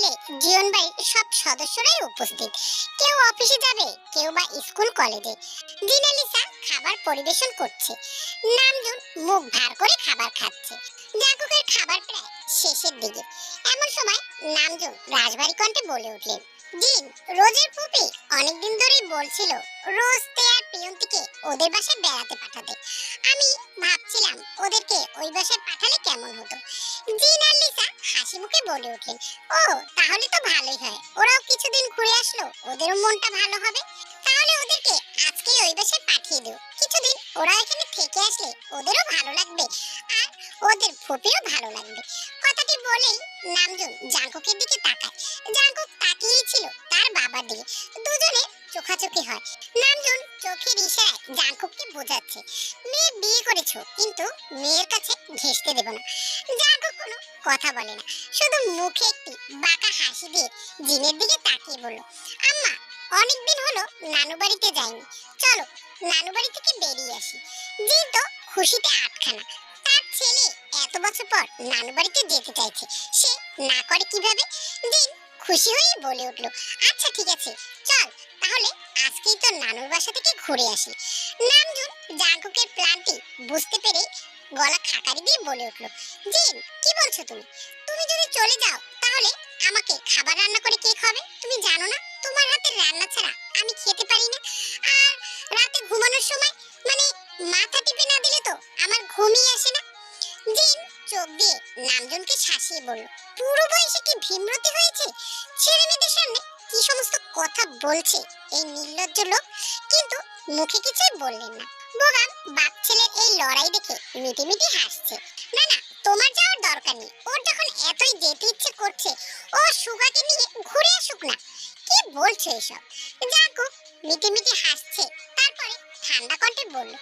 টেবিলে জীবন বাড়ির সব সদস্যরাই উপস্থিত। কেউ অফিসে যাবে, কেউ বা স্কুল কলেজে। জিনা লিসা খাবার পরিবেশন করছে। নামজুন মুখ ভার করে খাবার খাচ্ছে। জাঙ্কুকের খাবার প্রায় শেষের দিকে। এমন সময় নামজুন রাজবাড়ি কণ্ঠে বলে উঠলেন, জিন, রোজের ফুপি অনেকদিন ধরেই বলছিল রোজ তে আর পিয়ন্তিকে ওদের বাসায় বেড়াতে পাঠাতে। আমি ভাবছিলাম ওদেরকে ওই বাসায় পাঠালে কেমন হতো। জিন আর লিসা হাসি মুখে বলে উঠলেন, ও তাহলে তো ভালোই হয়, ওরাও কিছুদিন ঘুরে আসলো, ওদেরও মনটা ভালো হবে। তাহলে ওদেরকে আজকেই ওই বাসায় পাঠিয়ে দিও। কিছুদিন ওরা এখানে থেকে আসলে ওদেরও ভালো লাগবে আর ওদের ফুপিরও ভালো লাগবে। কথাটি বলেই নামজুন জাঙ্কুকের দিকে তাকায়। জাঙ্কুক তাকিয়েই ছিল তার বাবার দিকে। দুজনে চোখাচোখি হয়। নামজুন চোখের ইশারায় জাঙ্কুককে বোঝাচ্ছে, মেয়ে বিয়ে করেছো কিন্তু মেয়ের কাছে ঘেঁষতে দেব না। জাঙ্কুক কোনো কথা বলে না, শুধু মুখে একটি বাঁকা হাসি দিয়ে জিনের দিকে তাকিয়ে বলল, আম্মা, অনেকদিন হলো নানু বাড়িতে যাইনি, চলো নানু বাড়ি থেকে বেরিয়ে আসি। জিন তো খুশিতে আটখানা। তার ছেলে এত বছর পর নানু বাড়িতে যেতে চাইছে, সে না করে কিভাবে। জিন খুশি হয়ে বলে উঠল, আচ্ছা ঠিক আছে, চল তাহলে আজকেই তো নানুর বাসা থেকে ঘুরে আসি। নামজুন জাঙ্কুকের প্ল্যানটি বুঝতে পেরে গলা খাকারি দিয়ে বলে উঠল, জিন, কি বলছো তুমি? তুমি যদি চলে যাও তাহলে আমাকে খাবার রান্না করে কে খাবে? তুমি জানো না তোমার হাতের রান্না ছাড়া আমি খেতে পারি না। আর রাতে ঘুমানোর সময় মানে মাথা টিপে না দিলে তো আমার ঘুমই আসে না। জিন চোখ দিয়ে নামজনকে শাসিয়ে বলল, পুরো বয়সে কি ভীমরতি হয়েছে? ছেলে মেয়েদের সামনে কি সমস্ত কথা বলছে এই নির্লজ্জ লোক, কিন্তু মুখে কিছুই বললেন না। বোগাম বাপ ছেলের এই লড়াই দেখে মিটিমিটি হাসছে। না না, তোমার যাওয়ার দরকার নেই, ওর যখন এতই যেতে ইচ্ছে করছে ও সুগাকে নিয়ে ঘুরে আসুক না। কি বলছো এসব? জাঙ্কুক মিটিমিটি হাসছে, তারপরে ঠান্ডা কণ্ঠে বলল,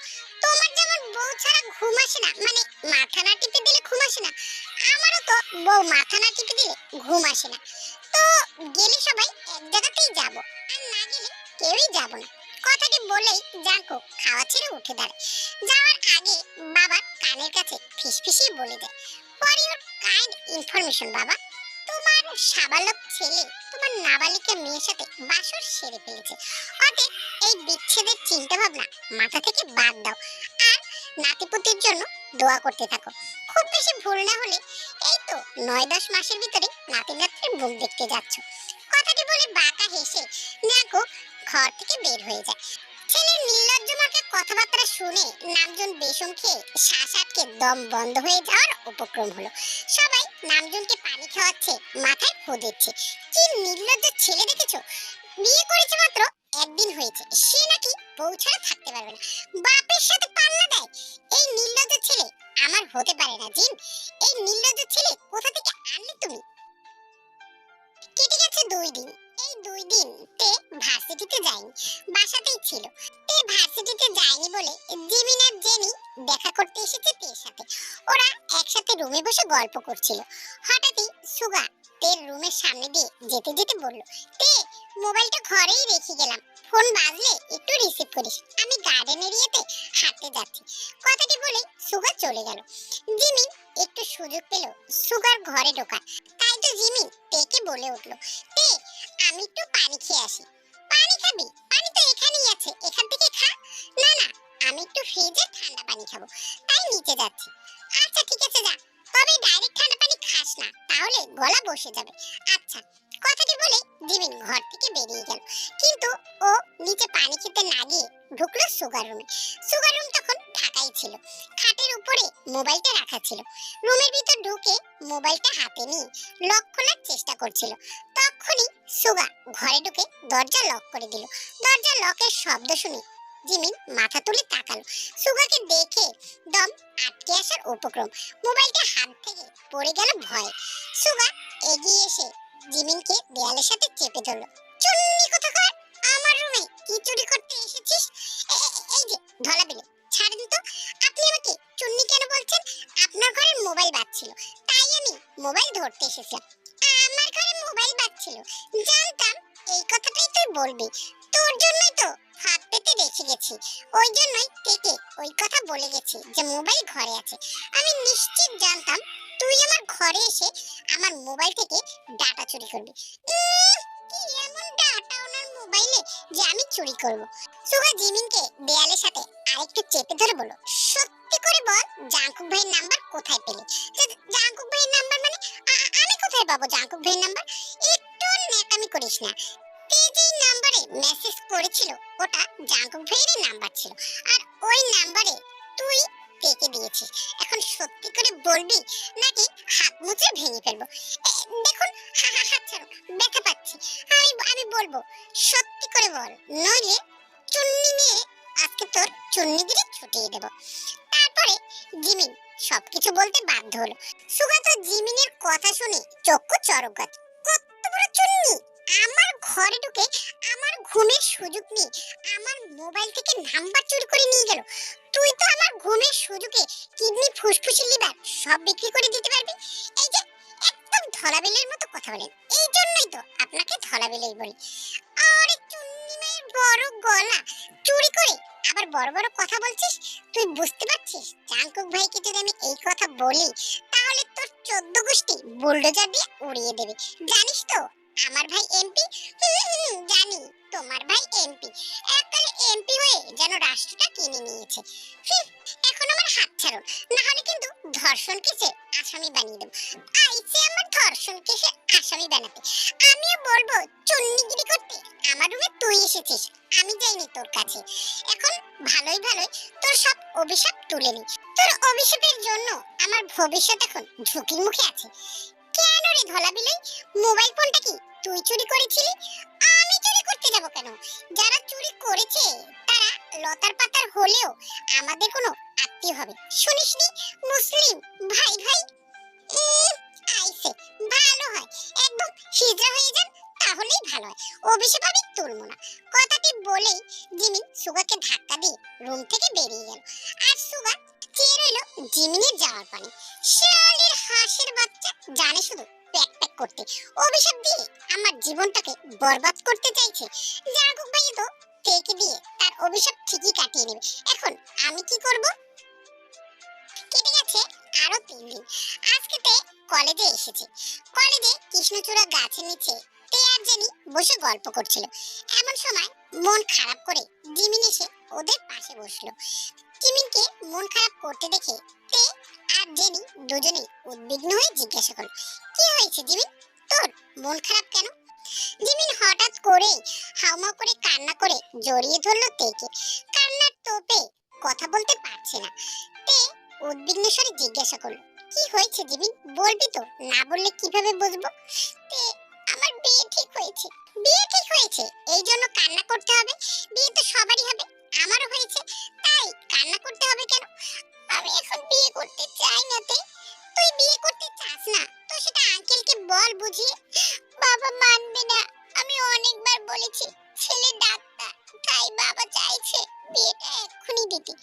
তোমার যেমন বউ ছাড়া ঘুম আসে না, মানে মাথা না টিপে দিলে ঘুম আসে না, আমারও তো বউ মাথা না টিপে দিলে ঘুম আসে না। তো গেলে সবাই এক জায়গাতেই যাব, আর না গেলে কেউই যাব না। কথাটি বলেই জাঙ্কুক খাওয়া ছেড়ে উঠে দাঁড়ায়। যাওয়ার আগে বাবা কানের কাছে ফিসফিসিয়ে বলে দেয়, ফর ইউর কাইন্ড ইনফরমেশন বাবা, তোমার সাবালক ছেলে তোমার নাবালিকা মেয়ের সাথে বাসর সেরে ফেলেছে। অতএব এই বিচ্ছেদের চিন্তা ভাবনা মাথা থেকে বাদ দাও আর নাতিপুতির জন্য দোয়া করতে থাকো। খুব বেশি ভুল না হলে এই তো 9-10 মাসের ভিতরে নাতি নাতনির মুখ দেখতে যাচ্ছ। কথাটি বলে বাঁকা হেসে জাঙ্কুক ঘর থেকে বের হয়ে যায়। ছেলের নির্লজ্জ মার্কা কথাবার্তা শুনে নামজন বেশম খেয়ে শ্বাস আটকে দম বন্ধ হয়ে যাওয়ার উপক্রম হলো। সবাই নামজনকে পানি খাওয়াচ্ছে, মাথায় ফু দিচ্ছে। কি নির্লজ্জ ছেলে দেখেছো? বিয়ে করেছে মাত্র একদিন হয়েছে, সে নাকি বউ ছাড়া থাকতে পারবে না, বাপের সাথে পাল্লা দেয়। এই নির্লজ্জ ছেলে আমার হতে পারে না। জিন, এই নির্লজ্জ ছেলে কোথা থেকে আনলে তুমি? কেটে গেছে 2 দিন। এই 2 দিন তে ভার্সিটিতে যায়নি, বাসাতেই ছিল। তে ভার্সিটিতে যায়নি বলে জিমিন আর জেনি দেখা করতে এসেছে তের সাথে। ওরা একসাথে রুমে বসে গল্প করছিল। হঠাৎই সুগা তের রুমের সামনে দিয়ে যেতে যেতে বলল, তে, মোবাইলটা ঘরেই রেখে গেলাম, ফোন বাজলে একটু রিসিভ করিস, আমি গার্ডেন এরিয়াতে হাঁটতে যাচ্ছি। কথাটি বলে সুগা চলে গেল। জিমিন একটু সুযোগ পেল সুগার ঘরে ঢোকার, তাই তো জিমিন তেকে বলে উঠল, তে, আমি একটু পানি খেয়ে আসি। পানি খাবি? পানি তো এখানেই আছে, এখান থেকে খা। না না, আমি একটু ফ্রিজে ঠান্ডা পানি খাবো, তাই নিচে যাচ্ছি। আচ্ছা ঠিক আছে যা, তবে ডাইরেক্ট ঠান্ডা পানি খাস না, তাহলে গলা বসে যাবে। আচ্ছা। কথাটি বলে জিমিন ঘর থেকে বেরিয়ে গেল, কিন্তু ও নিচে পানি খেতে না গিয়ে ঢুকলো সুগার রুমে। সুগার রুম তখন ঢাকাই ছিল, খাটের উপরে মোবাইলটা রাখা ছিল। রুমের ভিতর ঢুকে মোবাইলটা হাতে নিয়ে লক খোলার চেষ্টা করছিল। তখনই সুগা ঘরে ঢুকে দরজা লক করে দিল। দরজা লকের শব্দ শুনে জিমিন মাথা তুলে তাকালো। সুগাকে দেখে দম আটকে আসার উপক্রম, মোবাইলটা হাত থেকে পড়ে গেল ভয়ে। সুগা এগিয়ে এসে জিমিনকে দেয়ালের সাথে চেপে ধরল। চুন্নি কোথাকার, আমার রুমে কি চুরি করতে এসেছিস? এই যে ধলা বিলে, ছাড়েন তো, আপনি আমাকে চুন্নি কেন বলছেন? আপনার ঘরে মোবাইল বাজছিল, তাই আমি মোবাইল ধরতে এসেছিলাম। আমার ঘরে মোবাইল বাজছিল, জানতাম এই কথাটাই তুই বলবি। তোর তোর জন্যই তো হাত পেতে রেখে গেছি, ওই জন্যই থেকে ওই কথা বলে গেছি যে মোবাইল ঘরে আছে। আমি নিশ্চিত জানতাম তুই আমার ঘরে এসে আমার মোবাইল থেকে ডাটা চুরি করবি। কি এমন ডাটা ওনার মোবাইলে যে আমি চুরি করব? সুগা জিমিনকে দেয়ালের সাথে আরেকটু চেপে ধরে বলল, সত্যি করে বল জাঙ্কুক ভাইয়ের নাম্বার কোথায় পেলি? জাঙ্কুক ভাইয়ের নাম্বার মানে আমি কোথায় পাবো জাঙ্কুক ভাইয়ের নাম্বার? একটু ন্যাকামি করিস না। তুই যে নাম্বারে মেসেজ করেছিল ওটা জাঙ্কুক ভাইয়ের নাম্বার ছিল, আর ওই নাম্বারে তুই পেকে দিয়েছিস। এখন সত্যি করে বলবি নাকি হাত মুচড়ে ভেঙে ফেলবো? দেখুন, হাত ছাড়ো, ব্যথা পাচ্ছি। আমি বলবো, সত্যি করে বল, নইলে চুন্নি নিয়ে আজকে তোর চুন্নিগিরি ছুটিয়ে দেব। তারপরে জিমিন সবকিছু বলতে বাধ্য হলো। সুগা তো জিমিনের কথা শুনে চক্ষু চড়ক গাছ। কত বড় চুন্নি আমার ঘরে ঢুকে আমার ঘুমের সুযোগ নিয়ে আমার মোবাইল থেকে নাম্বার চুরি করে নিয়ে গেল। তুই তো আমার ঘুমের সুযোগে কিডনি, ফুসফুসের লিভার সব বিক্রি করে দিতে পারবি। এই যে একদম ধলাবিলের মতো কথা বলেন, এই জন্যই তো আপনাকে ধলাবিলেই বলি। আরে চুন্নি মায়ের বড় গলা, চুরি করে আবার বড় বড় কথা বলছিস? তুই বুঝতে পারছিস জাঙ্কুক ভাইকে যদি আমি এই কথা বলি তাহলে তোর 14 গোষ্ঠী বুলডোজার দিয়ে উড়িয়ে দেবে। জানিস তো আমার ভাই এমপি। জানি তোমার ভাই এমপি, এককালে এমপি হয়ে যেন রাষ্ট্রটা কিনে নিয়েছে। এখন আমার হাত ছাড়ো, না হলে কিন্তু ধর্ষণ কেসে আসামি বানিয়ে দেব। আইছে আমার ধর্ষণ কেসে আসামি বানাতে। আমিও বলবো চুন্নিগিরি করতে আমার রুমে তুই এসেছিস, আমি যাইনি তোর কাছে। এখন ভালোই ভালোই তোর সব অভিশাপ তুলে নি। তোর অভিশাপের জন্য আমার ভবিষ্যৎ এখন ঝুঁকির মুখে আছে। কেন রে ধলাবিলাই, মোবাইল ফোনটা কি তুই চুরি করেছিলি? আমি চুরি করতে যাব কেন? যারা চুরি করেছে তারা লতার পাতার হলেও আমাদের কোনো আত্মীয় হবে। শুনিসনি মুসলিম ভাই ভাই? আইছে, ভালো হয় একদম হিজড়া হয়ে যান, তাহলেই ভালো হয়। অভিশাপ আমি তুলবো না। কথাটি বলেই জিমিন সুগাকে ধাক্কা দিয়ে রুম থেকে বেরিয়ে গেল। আর সুগা চেয়ে রইল জিমিনের যাওয়ার পানে। শালির হাঁসের বাচ্চা জানে শুধু প্যাক প্যাক করতে, অভিশাপ দিয়ে আমার জীবনটাকে বরবাদ করতে চাইছে। জাঙ্কুক ভাই তো তেকে দিয়ে তার অভিশাপ ঠিকই কাটিয়ে নেবে। এখন আমি কি করব? কেটে গেছে আরো 3 দিন। আজকে তে কলেজে এসেছে। কলেজে কৃষ্ণচূড়া গাছের নিচে তে আর জেনি বসে গল্প করছিল। এমন সময় মন খারাপ করে জিমিন এসে ওদের পাশে বসলো। জিমিনকে মন খারাপ করতে দেখে তে আর জেনি দুজনেই উদ্বিগ্ন হয়ে জিজ্ঞাসা করলো, কি হয়েছে জিমিন, তোর মন খারাপ কেন? জিমিন হঠাৎ করে হাউমাউ করে কান্না করে জড়িয়ে ধরলো তেকে। কান্নার তোপে কথা বলতে পারছে না। তে উদ্বিগ্ন স্বরে জিজ্ঞাসা করলো, কি হয়েছে জিমিন, বলবি তো? না বললে কিভাবে বুঝবো? তে, আমার বিয়ে ঠিক হয়েছে। বিয়ে ঠিক হয়েছে এই জন্য কান্না করতে হবে? বিয়ে তো সবারই হবে, আমারও হয়েছে, তাই কান্না করতে হবে কেন? আমি এখন বিয়ে করতে চাই না তে। তুই বিয়ে করতে চাস না তো সেটা আঙ্কেলকে বল বুঝিয়ে। বাবা মানবে না, আমি অনেকবার বলেছি ছেলে ডাক্তার, তাই বাবা চাইছে বিয়েটা এক্ষুনি দিতে।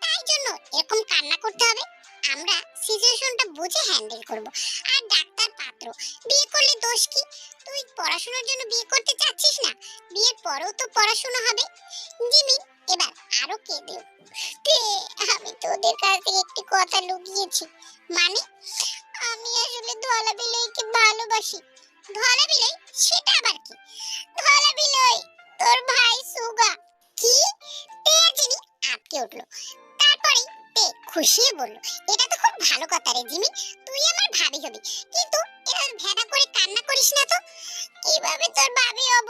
তাই জন্য এরকম কান্না করতে হবে? আমরা সিচুয়েশনটা বুঝে হ্যান্ডেল করব। আর ডাক্তার পাত্র, বিয়ে করলে দোষ কি? তুই পড়াশোনার জন্য বিয়ে করতে চাচ্ছিস না, বিয়ের পরেও তো পড়াশোনা হবে। জিমিন এবার আরো কেঁদে আমি তোদের কাছ থেকে একটি কথা লুকিয়েছি। মানে? আমি আসলে ধলা বিলইকে ভালোবাসি। ধলা বিলই? সেটা আবার কি? ধলা বিলই তোর ভাই সুগা। কি? তেজিনি আটকে উঠলো। তারপরে তে খুশিয়ে বলল, এটা তো খুব ভালো কথা রে জিমি, তুই আমার ভাবি হবি। কিন্তু এরকম ভেদা করে কান্না করিস না তো। কিভাবে তোর ভাবি হব?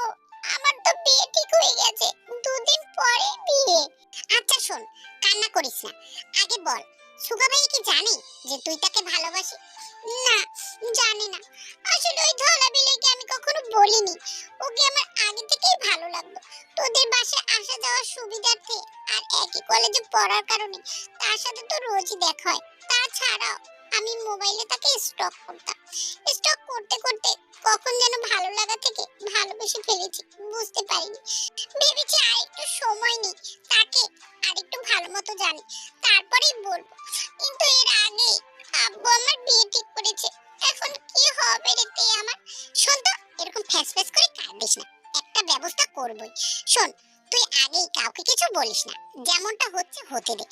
আমার তো বিয়ে ঠিক হয়ে গেছে, 2 দিন পরে বিয়ে। আচ্ছা শোন, কান্না করিস না, আগে বল সুগা ভাই কি জানে যে তুই তাকে ভালোবাসি? না, জানি না। আসলে ওই ধলা বিলেকে আমি কখনো বলিনি, ওকে আমার আগে থেকেই ভালো লাগতো। তোদের বাসায় আসা যাওয়ার সুবিধার্থে আর একই কলেজে পড়ার কারণে তার সাথে তো রোজই দেখা হয়। তাছাড়াও আমি মোবাইলে তাকে স্টক করতাম। স্টক করতে করতে কখন যেন ভালো লাগা থেকে ভালোবেসে ফেলেছি, বুঝতে পারিনি। ভেবেছি আর একটু সময় নিই, তাকে আর একটু ভালো মতো জানি, তারপরেই বলবো। কিন্তু এর আগে আব্বু আমার বিয়ে ঠিক করেছে। এখন কি হবে রে তে আমার? শোন তো, এরকম ফ্যাস ফ্যাস করে কাঁদিস না। একটা একটা ব্যবস্থা করবই। শোন, তুই আগেই কাউকে কিছু বলিস না, যেমনটা হচ্ছে হতে দে,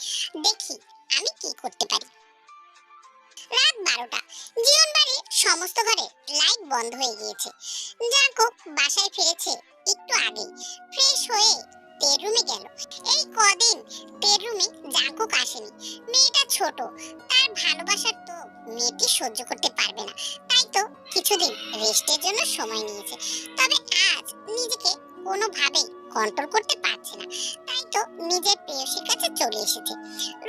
দেখি আমি কি করতে পারি। রাত 12টা। জীবন বাড়ির সমস্ত ঘরে লাইট বন্ধ হয়ে গিয়েছে। জাঙ্কুক বাসায় ফিরেছে একটু আগেই, ফ্রেশ হয়ে তের রুমে গেল। এই কদিন তের রুমে জাঙ্কুক আসেনি। মেয়েটা ছোট, তার ভালোবাসার তো মেয়েটি সহ্য করতে পারবে না, তাই তো কিছুদিন রেস্টের জন্য সময় নিয়েছে। তবে আজ নিজেকে কোনোভাবেই কন্ট্রোল করতে পারছে না, তাই তো নিজের প্রেয়সীর কাছে চলে এসেছে।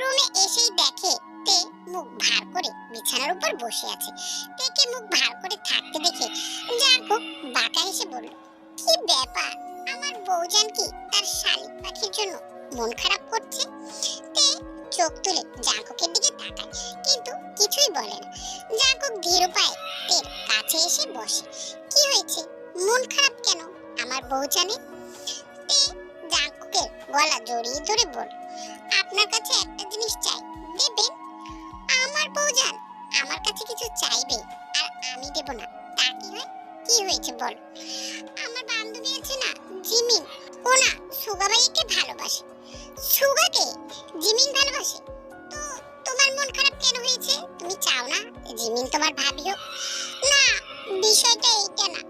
রুমে এসেই দেখে তে মুখ ভার করে বিছানার উপর বসে আছে। তেকে মুখ ভার করে থাকতে দেখে জাঙ্কুক বাঁকা হেসে বলল, কি ব্যাপার, আমার বউজান কি তার শালিক পাখির জন্য মন খারাপ করছে? তে চোখ তুলে জাঙ্কুকের দিকে তাকায়, কিন্তু কিছুই বলে না। জাঙ্কুক ধীর পায়ে তের কাছে এসে বসে। কি হয়েছে, মন খারাপ কেন আমার বউজানের? তে জাঙ্কুকের গলা জড়িয়ে ধরে বলল, আপনার কাছে একটা জিনিস চাই, দেবেন? আমার বউজান আমার কাছে কিছু চাইবে আর আমি দেব না, তা কি হয়? কি হয়েছে বল? আমার বান্ধবী আছে না, জিমিন, ও না সুগাবাইকে ভালোবাসে। সুগাকে জিমিন ভালোবাসে? তো তোমার মন খারাপ কেন হয়েছে? তুমি চাও না জিমিন তোমার ভাবি হোক? না, বিষয়টা এইটা না,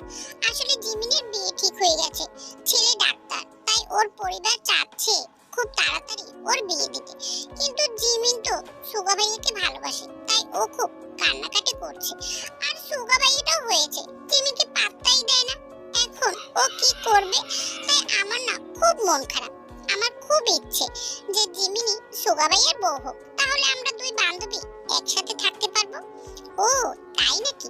আসলে জিমিনের বিয়ে ঠিক হয়ে গেছে, ছেলে ডাক্তার, তাই ওর পরিবার চাচ্ছে খুব তাড়াতাড়ি ওর বিয়ে দিতে। কিন্তু জিমিন তো সুগা ভাইয়াকে ভালোবাসে, তাই ও খুব কান্নাকাটি করছে। আর সুগা ভাইয়াটাও হয়েছে, জিমিনকে পাত্তাই দেয় না। এখন ও কি করবে? তাই আমার না খুব মন খারাপ। আমার খুব ইচ্ছে যে জিমিনি সুগা ভাইয়ার বউ হোক, তাহলে আমরা দুই বান্ধবী একসাথে থাকতে পারবো। ও তাই নাকি?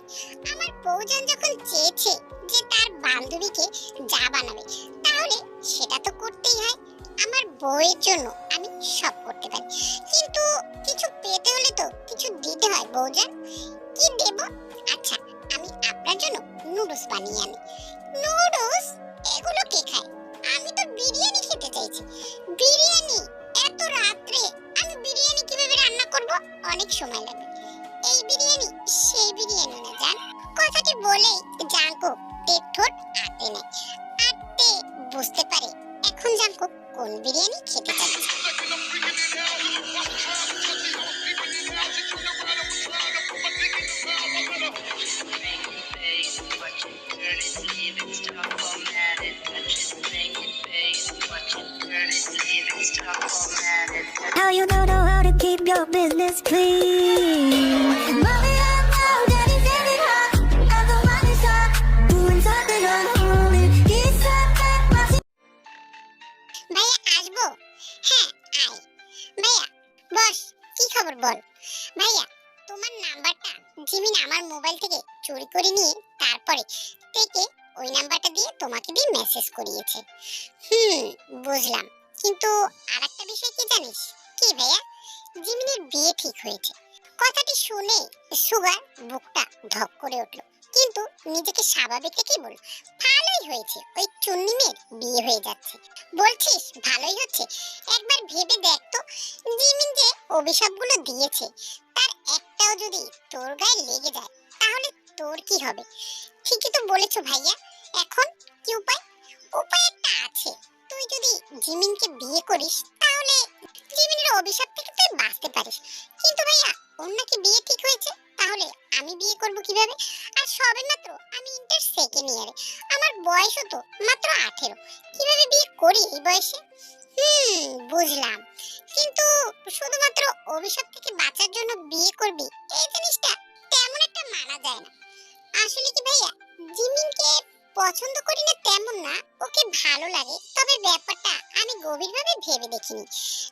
আমার বউজান যখন চেয়েছে যে তার বান্ধবীকে যা বানাবে, তাহলে সেটা তো করতেই হয়। আমার বউয়ের জন্য আমি সব করতে পারি, কিন্তু কিছু পেতে হলে তো কিছু দিতে হয় বউজান। কি দেব? আচ্ছা, আমি আপনার জন্য নুডলস বানিয়ে আনি। নুডলস? এগুলো কে খায়? আমি তো বিরিয়ানি খেতে চাইছি। বিরিয়ানি? এত রাত্রে আমি বিরিয়ানি কিভাবে রান্না করব? অনেক সময় লাগবে। এই বিরিয়ানি সেই বিরিয়ানি না জান। কথাটি বলেই জাঙ্কুক তের ঠোঁট আঁটে নেয়। আঁটতে বুঝতে পারে এখন জাঙ্কুক কোন বিরিয়ানি খেতে চাচ্ছে। How you don't know how to keep your business clean? Mommy, I'm out, daddy's getting hot. I'm the one who's hot, doing something unholy. He's something, ভাইয়া আসবো? হ্যাঁ আয়। ভাইয়া বস, কি খবর বল? ভাইয়া তোমার নাম্বারটা জিমিন আমার মোবাইল থেকে চুরি করে নিয়ে তারপরে থেকে ওই নাম্বারটা দিয়ে তোমাকে দিয়ে মেসেজ করিয়েছে। বুঝলাম, কিন্তু আরেকটা বিষয় কি জানিস? কি ভাইয়া? জিমিনের বিয়ে ঠিক হয়েছে। কথাটি শুনে সুগার বুকটা ধক করে উঠলো, কিন্তু নিজেকে স্বাভাবিক রেখেই বলল, ভালোই হয়েছে, ওই চুন্নিমের বিয়ে হয়ে যাচ্ছে। বলছিস ভালোই হচ্ছে? একবার ভেবে দেখ তো, জিমিন যে অভিশাপগুলো দিয়েছে তার একটাও যদি তোর গায়ে লেগে যায়, তাহলে তোর কি হবে? ঠিকই তো বলেছো ভাইয়া। এখন কি উপায়? উপায় একটা আছে। তুই যদি জিমিনকে বিয়ে করিস, তাহলে জিমিনের অভিশাপ থেকে তুই বাঁচতে পারিস। কিন্তু ভাইয়া ওর নাকি বিয়ে ঠিক হয়েছে, তাহলে আমি বিয়ে করব কিভাবে? আর সবে মাত্র আমি ইন্টার সেকেন্ড ইয়ারে, আমার বয়সও তো মাত্র 18। কিভাবে বিয়ে করি এই বয়সে? বুঝলাম, কিন্তু শুধুমাত্র অভিশাপ থেকে বাঁচার জন্য বিয়ে করবি, এই জিনিসটা তেমন একটা মানা যায় না। আসলে কি ভাইয়া, জিমিনকে পছন্দ করি না তেমন না, ওকে ভালো লাগে, তবে ব্যাপারটা আমি গভীরভাবে ভেবে দেখিনি।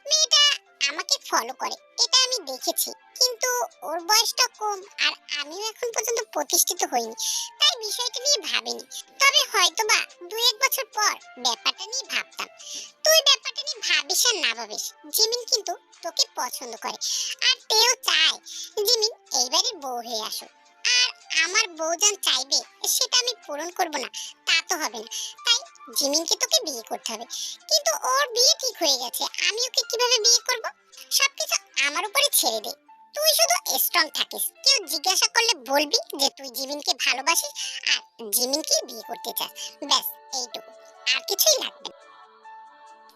মেয়েটা আমাকে ফলো করে, এটা আমি দেখেছি, কিন্তু ওর বয়সটা কম আর আমিও এখন পর্যন্ত প্রতিষ্ঠিত হইনি, তাই বিষয়টা নিয়ে ভাবিনি। তবে হয়তোবা 2-1 বছর পর ব্যাপারটা নিয়ে ভাবতাম। তুই ব্যাপারটা নিয়ে ভাবিস আর না ভাবিস, জিমিন কিন্তু তোকে পছন্দ করে, আর তেও চায় জিমিন এইবারের বউ হয়ে আসুক। আর আমার বউজান চাইবে সেটা আমি পূরণ করব না, তা তো হবে না। তাই জিমিনকে তোকে বিয়ে করতে হবে। কিন্তু ওর বিয়ে ঠিক হয়ে গেছে, আমি ওকে কিভাবে বিয়ে করব? সবকিছু আমার উপরে ছেড়ে দে। তুই শুধু স্ট্রং থাকিস, কেউ জিজ্ঞাসা করলে বলবি যে তুই জিমিনকে ভালোবাসিস আর জিমিনকে বিয়ে করতে চাস, ব্যাস এইটুকু। আর কিছুই লাগবে না।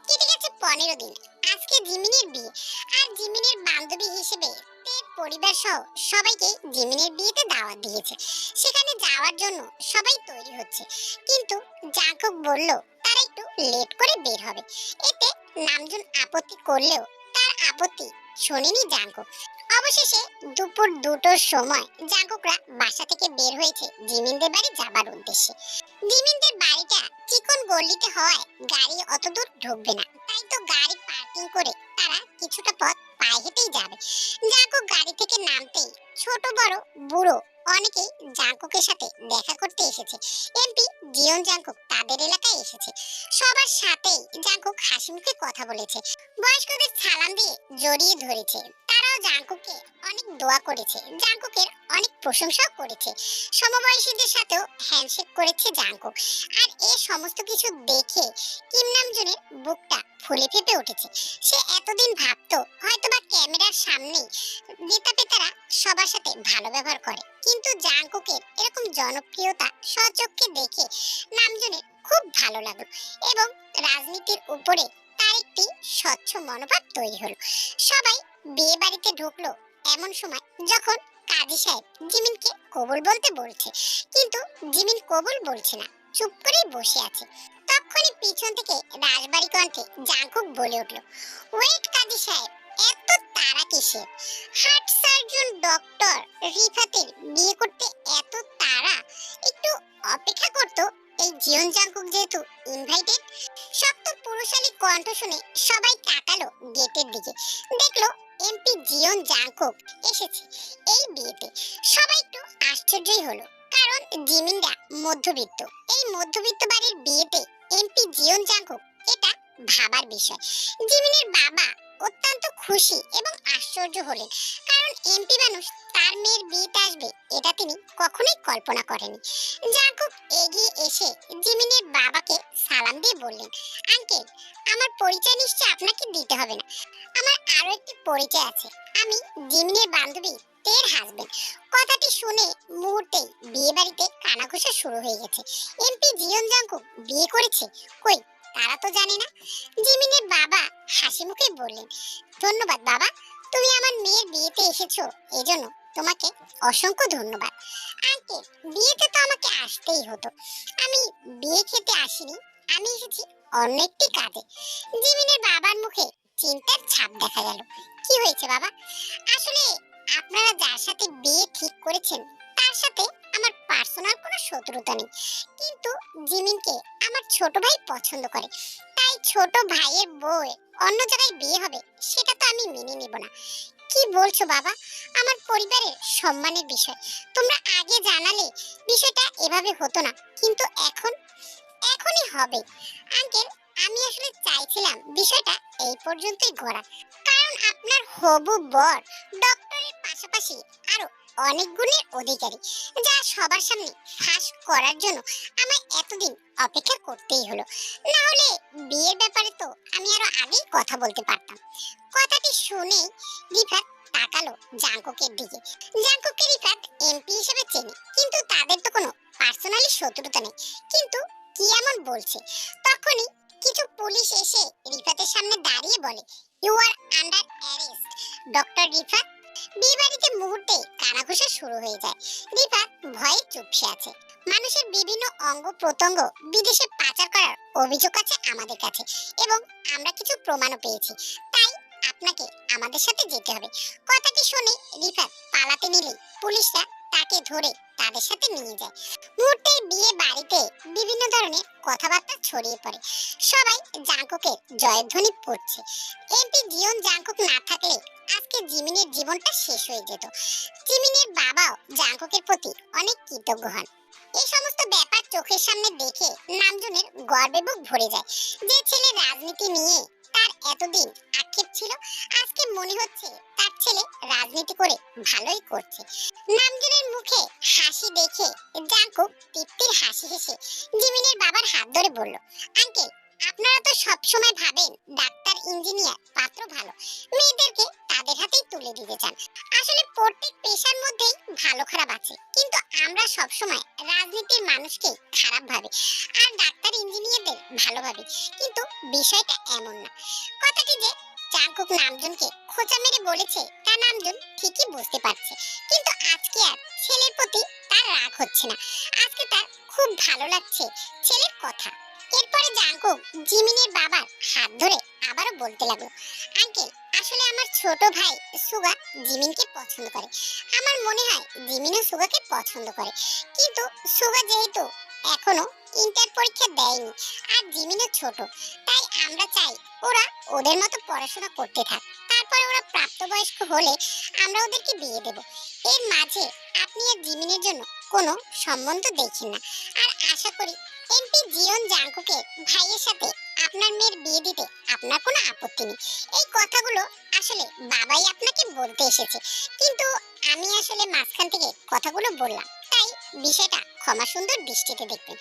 কেটে গেছে 15 দিন। আজকে জিমিনের বিয়ে, আর জিমিনের বান্ধবী হিসেবে তের পরিবার সহ সবাইকে জিমিনের বিয়েতে দাওয়াত দিয়েছে। সেখানে যাওয়ার জন্য সবাই তৈরি হচ্ছে, কিন্তু জাঙ্কুক বলল তারা একটু লেট করে বের হবে। এতে নামজুন আপত্তি করলেও তার আপত্তি শোনেনি জাঙ্কুক। অবশেষে দুপুর 2টোর সময় জাঙ্কুকরা বাসা থেকে বের হয়েছে জিমিনদের বাড়ি যাবার উদ্দেশ্যে। জিমিনদের বাড়িটা চিকন গলিতে হওয়ায় গাড়ি অত দূর ঢুকবে না, তাই তো গাড়ি পার্কিং করে তারা কিছুটা পথ পায়ে হেঁটেই যাবে। জাঙ্কুক গাড়ি থেকে নামতেই ছোট বড় বুড়ো অনেকেই জাঙ্কুকের সাথে দেখা করতে এসেছে। এমপি জিয়ন জাঙ্কুক তাদের এলাকায় এসেছে। সবার সাথেই জাঙ্কুক হাসি মুখে কথা বলেছে, বয়স্কদের সালাম দিয়ে জড়িয়ে ধরেছে। তারাও জাঙ্কুককে অনেক দোয়া করেছে, জাঙ্কুকের অনেক প্রশংসাও করেছে। সমবয়সীদের সাথেও হ্যান্ডশেক করেছে জাঙ্কুক। আর এই সমস্ত কিছু দেখে কিম নামজুনের বুকটা ফুলে ফেপে উঠেছে। সে এতদিন ভাবতো হয়তোবা ক্যামেরার সামনে নেতা পেতারা সবার সাথে ভালো ব্যবহার করে, কিন্তু জাঙ্কুকের এরকম জনপ্রিয়তা স্বচক্ষে দেখে নামজুনের খুব ভালো লাগলো এবং রাজনীতির উপরে তার একটি স্বচ্ছ মনোভাব তৈরি হলো। সবাই বিয়ে বাড়িতে ঢুকলো এমন সময় যখন কাজী সাহেব জিমিনকে কবুল বলতে বলছে, কিন্তু জিমিন কবুল বলছে না, চুপ করেই বসে আছে। তখনই পিছন থেকে রাজবাড়ি কণ্ঠে জাঙ্কুক বলে উঠল, ওয়েট কাজী সাহেব, এত তাড়া কিসের? হার্ট সার্জন ডক্টর রিফাতের বিয়ে করতে এত তাড়া? একটু অপেক্ষা করতো। এই জিয়ন জাঙ্কুক যেহেতু ইনভাইটেড। শক্ত পুরুষালী কণ্ঠ শুনে সবাই তাকালো গেটের দিকে, দেখলো এমপি জিয়ন জাঙ্কুক এসেছে এই বিয়েতে। সবাই একটু আশ্চর্যই হলো, কারণ জিমিনরা মধ্যবিত্ত। এই মধ্যবিত্ত বাড়ির বিয়েতে এমপি জিয়ন জাঙ্কুক, এটা ভাবার বিষয়। জিমিনের বাবা অত্যন্ত খুশি এবং আশ্চর্য হলেন, কারণ এমপি মানুষ তার মেয়ের বিয়েতে আসবে এটা তিনি কখনোই কল্পনা করেনি। জাঙ্কুক এগিয়ে এসে জিমিনের বাবাকে সালাম দিয়ে বললেন, আঙ্কেল, আমার পরিচয় নিশ্চয় আপনাকে দিতে হবে না। আমার আরো একটি পরিচয় আছে, আমি জিমিনের বান্ধবী তের হাজবেন্ড। কথাটি শুনে মুহূর্তেই বিয়ে বাড়িতে কানাঘুষা শুরু হয়ে গেছে। এমপি জিয়ন জাঙ্কুক বিয়ে করেছে? কই, তারা তো জানে না। জিমিনের বাবা হাসি মুখে বললেন, ধন্যবাদ বাবা, তুমি আমার মেয়ের বিয়েতে এসেছো, এজন্য তোমাকে অসংখ্য ধন্যবাদ। আঙ্কেল, বিয়েতে তো আমাকে আসতেই হতো। আমি বিয়ে খেতে আসিনি, আমি এসেছি অন্য একটি কাজে। জিমিনের বাবার মুখে চিন্তার ছাপ দেখা গেল। কি হয়েছে বাবা? আসলে আপনারা যার সাথে বিয়ে ঠিক করেছেন তার সাথে আমার পার্সোনাল কোনো শত্রুতা নেই, কিন্তু জিমিনকে আমার ছোট ভাই পছন্দ করে, তাই ছোট ভাইয়ের বউ অন্য জায়গায় বিয়ে হবে সেটা তো আমি মেনে নেব না। কি বলছো বাবা? আমার পরিবারের সম্মানের বিষয়, তোমরা আগে জানালে বিষয়টা এভাবে হতো না, কিন্তু এখনই হবে। আঙ্কেল, আমি আসলে চাইছিলাম বিষয়টা এই পর্যন্তই গড়া, কারণ আপনার হবু বর ডক্টরের পাশাপাশি আরো অনেক গুণের অধিকারী, যা সবার সামনে ফাঁস করার জন্য আমায় এতদিন অপেক্ষা করতেই হলো। না হলে বিয়ের ব্যাপারে তো আমি আরো আগেই কথা বলতে পারতাম। কথাটি শুনে রিফাত তাকালো জাঙ্কুকের দিকে। জাঙ্কুককে রিফাত এমপি হিসেবে চেনে, কিন্তু তাদের তো কোনো পার্সোনালি শত্রুতা নেই। কিন্তু কি এমন বলছে? তখনই কিছু পুলিশ এসে রিফাতের সামনে দাঁড়িয়ে বলে, you are under arrest doctor Rifat. বিয়ে বাড়িতে মুহূর্তে কানাঘুষা শুরু হয়ে যায়। রিফাত ভয়ে চুপসে আছে। মানুষের বিভিন্ন অঙ্গ প্রত্যঙ্গ বিদেশে পাচার করার অভিযোগ আছে আমাদের কাছে, এবং আমরা কিছু প্রমাণও পেয়েছি, তাই আপনাকে আমাদের সাথে যেতে হবে। কথাটি শুনে রিফাত পালাতে নিলে পুলিশরা তাকে ধরে তাদের সাথে নিয়ে যায়। মুহূর্তে বিয়ে বাড়িতে বিভিন্ন ধরনের কথাবার্তা ছড়িয়ে পড়ে। সবাই জাঙ্কুকের জয়ধ্বনি পড়ছে। এমপি জিয়ন জাঙ্কুক না থাকলে আজকে জিমিনের জীবনটা শেষ হয়ে যেত। জিমিনের বাবাও জাঙ্কুকের প্রতি অনেক কৃতজ্ঞ হন। এই সমস্ত ব্যাপার চোখের সামনে দেখে নামজুনের গর্বে বুক ভরে যায়। যে ছেলে রাজনীতি নিয়ে তার এতদিন আক্ষেপ ছিল, আজকে মনে হচ্ছে তার ছেলে রাজনীতি করে ভালোই করছে। নামজুনের মুখে হাসি দেখে জাঙ্কুক তৃপ্তির হাসি হেসে জিমিনের বাবার হাত ধরে বলল, আঙ্কেল, আপনারা তো সব সময় ভাবেন ডাক্তার, ইঞ্জিনিয়ার পাত্র ভালো, মেয়েদেরকে তাদের হাতেই তুলে দিতে চান। আসলে প্রত্যেক পেশার মধ্যেই ভালো খারাপ আছে, কিন্তু আমরা সব সময় রাজনীতির মানুষকে খারাপ ভাবে, আর ডাক্তার ইঞ্জিনিয়ারদের ভালোভাবে, কিন্তু বিষয়টা এমন না। কথাটি যে জাংকুক নামজুনকে খোঁচা মেরে বলেছে তা নামজুন ঠিকই বুঝতে পারছে, কিন্তু আজকে আর ছেলের প্রতি তার রাগ হচ্ছে না। আজকে তার খুব ভালো লাগছে ছেলের কথা। এরপরে জাংকুক জিমিনের বাবার হাত ধরে আবারও বলতে লাগলো, আঙ্কেল, আসলে আমার ছোট ভাই সুগা জিমিনকে পছন্দ করে। আমার মনে হয় জিমিনও সুগাকে পছন্দ করে, কিন্তু সুগা যেহেতু এখনো ইন্টার পরীক্ষা দেয়নি আর জিমিনও ছোট, তাই আমরা চাই ওরা ওদের মতো পড়াশোনা করতে থাক। তারপরে ওরা প্রাপ্তবয়স্ক হলে আমরা ওদেরকে বিয়ে দেব। এর মাঝে আপনি আর জিমিনের জন্য কোনো সম্বন্ধ দেখেন না। আর আশা করি এমপি জিয়ন জাংকুকের ভাইয়ের সাথে আপনার মেয়ের বিয়ে দিতে আপনার কোনো আপত্তি নেই। এই কথাগুলো আসলে বাবাই আপনাকে বলতে এসেছে, কিন্তু আমি আসলে মাঝখান থেকে কথাগুলো বললাম, তাই বিষয়টা ক্ষমা সুন্দর দৃষ্টিতে দেখবেন।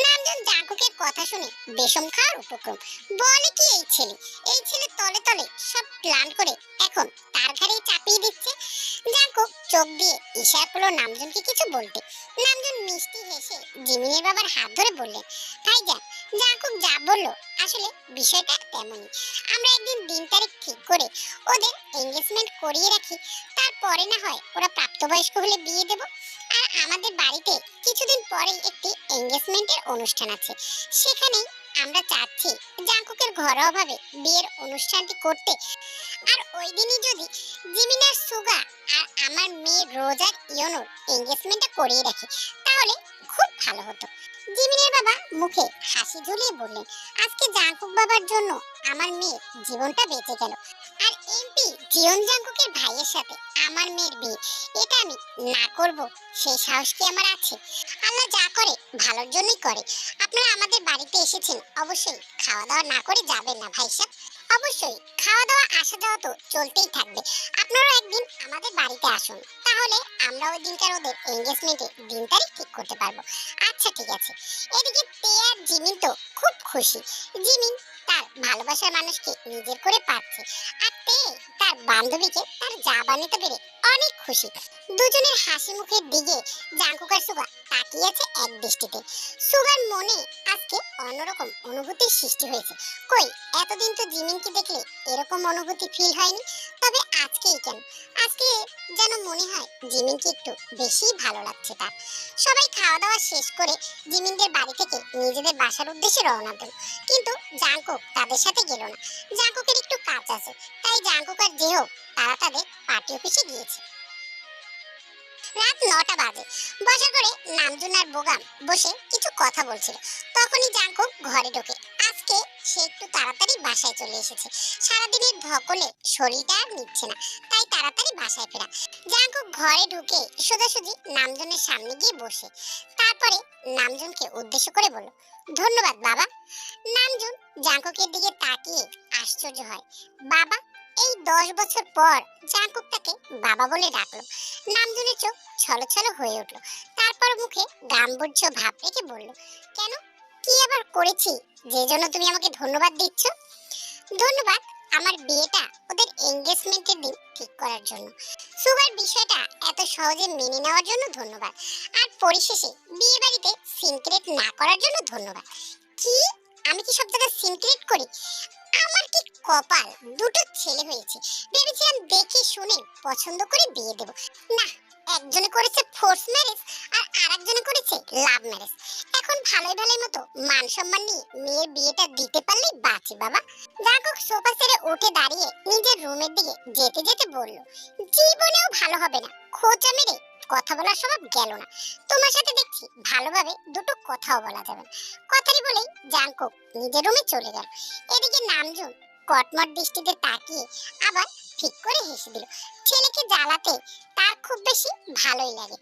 নামজন জাংকুকের কথা শুনে বেশম খাওয়ার উপক্রম। বলে কি এই ছেলে তলে তলে সব প্ল্যান করে এখন তার ঘাড়েই চাপিয়ে দিচ্ছে। জাংকুক চোখ দিয়ে ইশারা করলো নামজনকে কিছু বলতে। নামজন মিষ্টি হেসে জিমিনের বাবার হাত ধরে বললেন, ভাইজান, জাংকুক যা বললো আসলে বিষয়টা তেমনই। আমরা একদিন দিন তারিখ ঠিক করে ওদের এনগেজমেন্ট করিয়ে রাখি, তারপরে না হয় ওরা প্রাপ্তবয়স্ক হলে বিয়ে দেব। আর আমাদের বাড়িতে কিছুদিন পরেই একটি এনগেজমেন্টের অনুষ্ঠান আছে, সেখানেই আমরা চাচ্ছি জাংকুকের ঘরোয়াভাবে বিয়ের অনুষ্ঠানটি করতে। আর ওই দিনই যদি জিমিনার সুগা আর আমার মেয়ে রোজার ইয়োনোর এনগেজমেন্টটা করিয়ে রাখি, তাহলে খুব ভালো হতো। জিমিনের বাবা মুখে হাসি ঝুলিয়ে বললেন, আজকে জাংকুক বাবার জন্য আমার মেয়ের জীবনটা বেঁচে গেল। আর এমপি জিয়ন জাংকুকের ভাইয়ের সাথে আমার মেয়ের বিয়ে, এটা আমি না করব সেই সাহস কি আমার আছে? আল্লাহ যা করে ভালোর জন্যই করে। আপনারা আমাদের বাড়িতে এসেছেন, অবশ্যই খাওয়া দাওয়া না করে যাবেন না ভাই সাহেব। অবশ্যই খাওয়া দাওয়া আসা যাওয়া তো চলতেই থাকবে। আপনারাও একদিন আমাদের বাড়িতে আসুন, তাহলে আমরা ওই দিনকার ওদের এনগেজমেন্টে দিন তারিখ ঠিক করতে পারবো। আচ্ছা ঠিক আছে। এদিকে তে আর জিমিন তো খুব খুশি। জিমিন তার ভালোবাসার মানুষকে নিজের করে পাচ্ছে, আর তে তার বান্ধবীকে তার যা বানাতে পেরে অনেক খুশি। দুজনের হাসি মুখের দিকে জাংকুক আর সুগা তাকিয়ে আছে এক দৃষ্টিতে। সুগার মনে আজকে অন্যরকম অনুভূতির সৃষ্টি হয়েছে। কই, এতদিন তো জিমিনকে দেখলে এরকম অনুভূতি ফিল হয়নি, তবে আজকেই কেন? আজকে যেন মনে হয় জিমিনকে একটু বেশি ভালো লাগছে তার। সবাই খাওয়া দাওয়া শেষ করে জিমিনদের বাড়ি থেকে নিজেদের বাসার উদ্দেশ্যে রওনা দিল, কিন্তু জাংকুক তাদের সাথে গেল না। জাংকুকের একটু কাজ আছে, তাই জাংকুক আর জেহো তারা তাদের পার্টি অফিসে গিয়েছে। রাত 9টা বাজে। বসার ঘরে নামজুন আর বোগাম বসে কিছু কথা বলছিল, তখনই জাংকুক ঘরে ঢোকে। আজকে সে একটু তাড়াতাড়ি বাসায় চলে এসেছে। সারাদিনের ধকলে শরীরটা আর নিচ্ছে না, তাই তাড়াতাড়ি বাসায় ফেরা। জাংকুক ঘরে ঢুকে সোজাসুজি নামজুনের সামনে গিয়ে বসে, তারপরে নামজুনকে উদ্দেশ্য করে বলল, ধন্যবাদ বাবা। নামজুন জাংকুকের দিকে তাকিয়ে আশ্চর্য হয়। বাবা? এই 10 বছর পর জাংকুক তাকে বাবা বলে ডাকলো। নামজুনের চোখ ছলছল হয়ে উঠল, তারপর মুখে গাম্ভীর্য ভাব রেখে বলল, কেন, কি আবার করেছি যে জন্য তুমি আমাকে ধন্যবাদ দিচ্ছ? ধন্যবাদ আমার বিয়েটা ওদের এনগেজমেন্টের দিন ঠিক করার জন্য। সুগার বিষয়টা এত সহজে মেনে নেওয়ার জন্য ধন্যবাদ। আর পরিশেষে বিয়ে বাড়িতে সিনক্রেট না করার জন্য ধন্যবাদ। কি, আমি কি সব জায়গায় সিনক্রেট করি? আমার কি কপাল, দুটো ছেলে হয়েছে। ভেবেছিলাম দেখে শুনে পছন্দ করে বিয়ে দেব, না, একজনে করেছে ফোর্স ম্যারেজ আর আরেকজনে করেছে লাভ ম্যারেজ। এখন ভালোই ভালোই মতো মান সম্মান নিয়ে মেয়ের বিয়েটা দিতে পারলেই বাঁচি বাবা। জাগক সোফা ছেড়ে উঠে দাঁড়িয়ে নিজের রুমের দিকে যেতে যেতে বলল, জীবনেও ভালো হবে না, খোঁচা মেরে কথা বলার স্বভাব গেল না। তোমার সাথে দেখছি ভালোভাবে দুটো কথাও বলা যাবে না। কথাটি বলেই জাংকুক নিজের রুমে চলে গেল। এদিকে নামজুন কটমট দৃষ্টিতে তাকিয়ে আবার ঠিক করে হেসে দিল। ছেলেকে জ্বালাতে তার খুব বেশি ভালোই লাগে।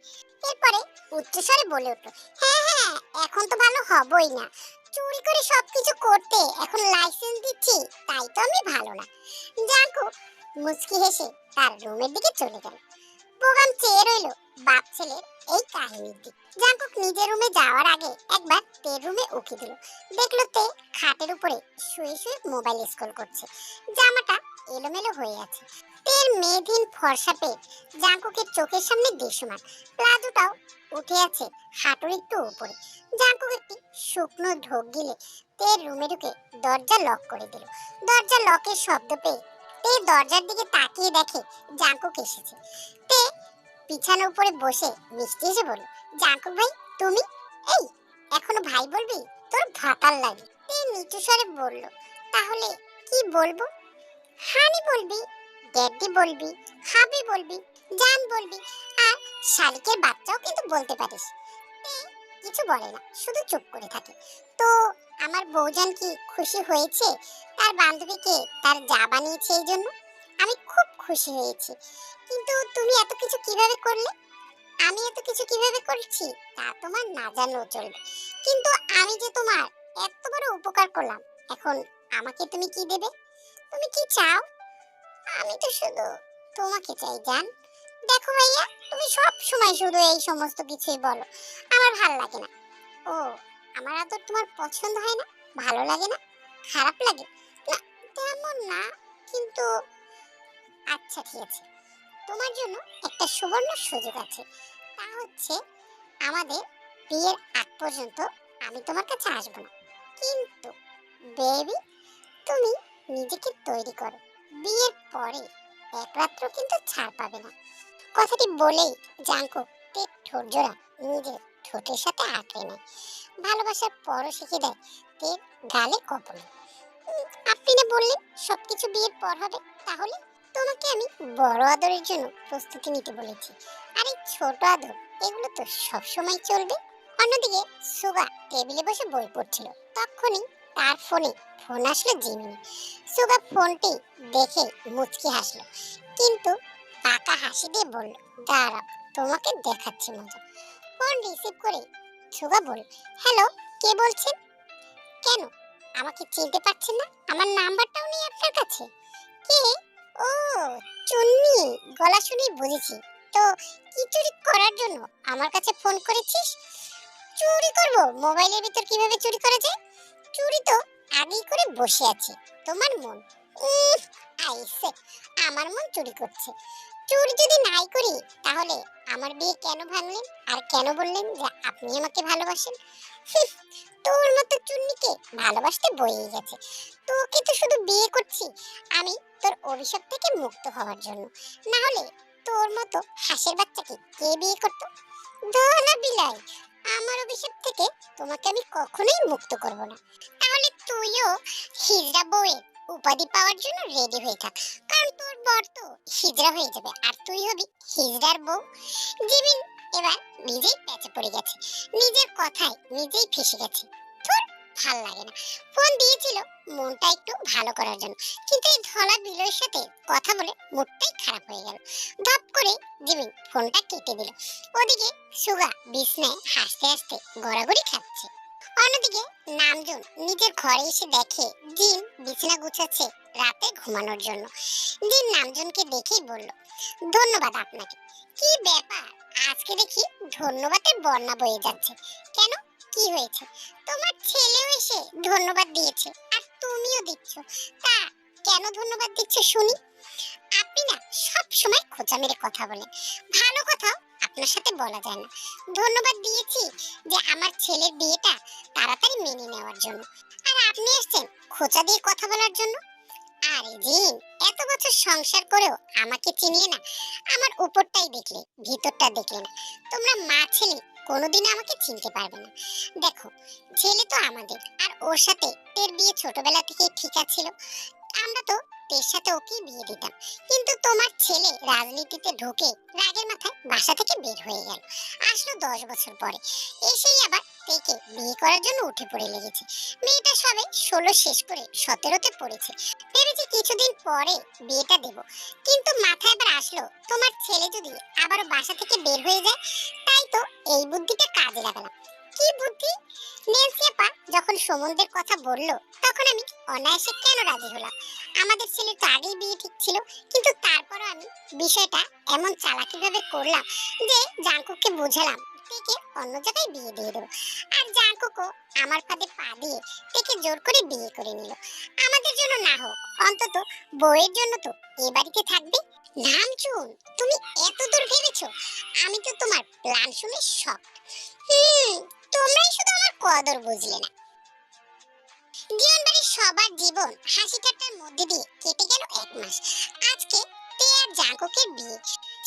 এরপরে উচ্চস্বরে বলে উঠল, হ্যাঁ হ্যাঁ, এখন তো ভালো হবই না, চুরি করে সবকিছু করতে এখন লাইসেন্স দিচ্ছি, তাই তো আমি ভালো না। জাংকুক মুচকি হেসে তার রুমের দিকে চলে গেল। বোগাম চেয়ে রইল বাপ ছেলের এই কাহিনীর দিক। জাংকুক নিজের রুমে যাওয়ার আগে একবার তের রুমে উকি দিল। দেখলো তে খাটের উপরে শুয়ে শুয়ে মোবাইল স্ক্রল করছে। জামাটা এলোমেলো হয়ে আছে। তের মেয়েদিন ফর্সা পেয়ে জাঙ্কুকের চোখের সামনে দৃশ্যমান। প্লাজোটাও উঠে আছে হাঁটুর একটু উপরে। জাঙ্কুক একটি শুকনো ঢোক গিলে তের রুমে ঢুকে দরজা লক করে দিল। দরজা লকের শব্দ পেয়ে তে দরজার দিকে তাকিয়ে দেখে জাঙ্কুক এসেছে। তে বিছানার উপরে বসে মিষ্টি এসে বলল, জাঙ্কুক ভাই তুমি? এই এখনো ভাই বলবি? তোর ভাতাল লাগে। তে নিচু স্বরে বলল, তাহলে কি বলবো? হানি বলবি, ড্যাডি বলবি, হাবি বলবি, জান বলবি, আর শালিকের বাচ্চাও কিন্তু বলতে পারিস। তে কিছু বলে না, শুধু চুপ করে থাকে। তো আমার বউজান কি খুশি হয়েছে তার বান্ধবীকে তার যা বানিয়েছে এই জন্য? আমি খুব খুশি হয়েছি। কিন্তু তুমি এত কিছু কিভাবে করলে? আমি এত কিছু কিভাবে করছি তা তোমার না জানলেও চলবে, কিন্তু আমি যে তোমার এত বড় উপকার করলাম, এখন আমাকে তুমি কি দেবে? তুমি কি চাও? আমি তো শুধু তোমাকে চাই জান। দেখো ভাইয়া, তুমি সব সময় শুধু এই সমস্ত কিছুই বলো, আমার ভালো লাগে না। ও, আমার আদর তোমার পছন্দ হয় না, ভালো লাগে না, খারাপ লাগে? না, তেমন না, কিন্তু আচ্ছা ঠিক আছে, তোমার জন্য একটা সুবর্ণ সুযোগ আছে। তা হচ্ছে আমাদের বিয়ের আগ পর্যন্ত আমি তোমার কাছে আসবো না। কিন্তু বেবি, তুমি নিজেকে তৈরি করো, বিয়ের পরে এক রাত্র কিন্তু ছাড় পাবে না। কথাটি বলেই জাঙ্কুক পেট ঠোঁট জোড়া নিজের ঠোঁটের সাথে আঁকড়ে নেয়। ভালোবাসার পরও শিখে দেয় তের গালে কপলে। আপনি না বললেন সবকিছু বিয়ের পর হবে, তাহলে তোমাকে আমি বড় আদরের জন্য প্রস্তুতি নিতে বলেছি, আর এই ছোট আদর এগুলো তো সব সময় চলবে। অন্যদিকে সুগা টেবিলে বসে বই পড়ছিল, তখনই তার ফোনে ফোন আসলো জিমিনি। সুগা ফোনটি দেখে মুচকি হাসলো, কিন্তু পাকা হাসি দিয়ে বলল, দাঁড়াও, তোমাকে দেখাচ্ছি মজা। ফোন রিসিভ করে সুগা বলল, হ্যালো, কে বলছেন? কেন আমাকে চিনতে পারছেন না? আমার নাম্বারটাও নেই আপনার কাছে? কে? ও, চুন্নি, গলা শুনেই বুঝেছি। তো কি চুরি করার জন্য আমার কাছে ফোন করেছিস? চুরি করব? মোবাইলের ভিতর কিভাবে চুরি করা যায়? চুরি তো আগেই করে বসে আছি, তোমার মন। আইসে, আমার মন চুরি করছে। চুরি যদি নাই করি তাহলে আমার বিয়ে কেন ভাঙলেন, আর কেন বললেন যে আপনি আমাকে ভালোবাসেন? তোর মতো চুন্নিকে ভালোবাসতে বয়ে গেছে। তোকে তো শুধু বিয়ে করছি আমি তোর অভিশাপ থেকে মুক্ত হওয়ার জন্য, না হলে তোর মতো হাঁসের বাচ্চাকে কে বিয়ে করতো? দোলা বিলাই, আমার অভিশাপ থেকে তোমাকে আমি কখনোই মুক্ত করব না। তাহলে তুইও হিজড়া বউয়ের উপাধি পাওয়ার জন্য রেডি হয়ে থাক, কারণ তোর বর তো হিজড়া হয়ে যাবে আর তুই হবি হিজড়ার বউ। জিমিন এবার নিজেই প্যাচে পড়ে গেছে, নিজের কথায় নিজেই ফেসে গেছে। তোর ভাল লাগে না। ফোন দিয়েছিল মনটা একটু ভালো করার জন্য, কিন্তু এই ধলা বিলয়ের সাথে কথা বলে মুডটাই খারাপ হয়ে গেল। ধপ করে জিমিন ফোনটা কেটে দিল। ওদিকে সুগা বিছনায় হাসতে হাসতে গড়াগড়ি খাচ্ছে। অন্যদিকে নামজুন নিজের ঘরে এসে দেখে জিন বিছানা গুছাচ্ছে রাতে ঘুমানোর জন্য। জিন নামজুনকে দেখেই বলল, ধন্যবাদ আপনাকে। কি ব্যাপার, আজকে দেখি ধন্যবাদের বন্যা বয়ে যাচ্ছে। কেন, কি হয়েছে? তোমার ছেলেও এসে ধন্যবাদ দিয়েছে আর তুমিও দিচ্ছ, তা কেন ধন্যবাদ দিচ্ছ শুনি? আপনি না সব সময় খোঁচা মেরে কথা বলেন, ভালো কথা আপনার সাথে বলা যায় না। ধন্যবাদ দিয়েছি যে আমার ছেলের বিয়েটা তাড়াতাড়ি মেনে নেওয়ার জন্য, আর আপনি এসেছেন খোঁচা দিয়ে কথা বলার জন্য। আরে জিন, এত বছর সংসার করেও আমাকে চিনলে না, আমার উপরটাই দেখলে ভিতরটা দেখলে না। তোমরা মা ছেলে কোনোদিন আমাকে চিনতে পারবে না। দেখো, ছেলে তো আমাদের, আর ওর সাথে তের বিয়ে ছোটবেলা থেকে ঠিক ছিল। আমরা তো তের সাথে ওকে বিয়ে দিতাম, কিন্তু তোমার ছেলে রাজনীতিতে ঢুকে রাগের মাথায় বাসা থেকে বের হয়ে গেল। আসলো 10 বছর পরে, এসেই আবার তেকে বিয়ে করার জন্য উঠে পড়ে লেগেছে। মেয়েটা সবে 16 শেষ করে 17তে পড়েছে। ভেবেছি কিছুদিন পরে বিয়েটা দেব, কিন্তু মাথায় এবার আসলো তোমার ছেলে যদি আবার বাসা থেকে বের হয়ে যায়, তাই তো এই বুদ্ধিটা কাজে লাগালাম। কি বুদ্ধি? নেন্সি আপা যখন সমুদ্রের কথা বলল তখন আমি অনায়াসে কেন রাজি হলাম? আমাদের ছেলে তো আগেই বিয়ে ঠিক ছিল, কিন্তু তারপরও আমি বিষয়টা এমন চালাকিভাবে করলাম যে জাঙ্কুককে বুঝালাম থেকে অন্য জায়গায় বিয়ে দিয়ে দেবো, আর জাঙ্কুকও আমার ফাঁদে পা দিয়ে তেকে জোর করে বিয়ে করে নিল। আমাদের জন্য না হোক, অন্তত বউয়ের জন্য তো এ বাড়িতে থাকবে। নামচুন, তুমি এত দূর ভেবেছো? আমি তো তোমার প্ল্যান শুনে শক। তোমরাই শুধু আমার কদর বুঝলে না। জীবন বাড়ির সবার জীবন হাসি ঠাট্টার মধ্যে দিয়ে কেটে গেল 1 মাস। আজকে তে আর জাঙ্কুকের বিয়ে,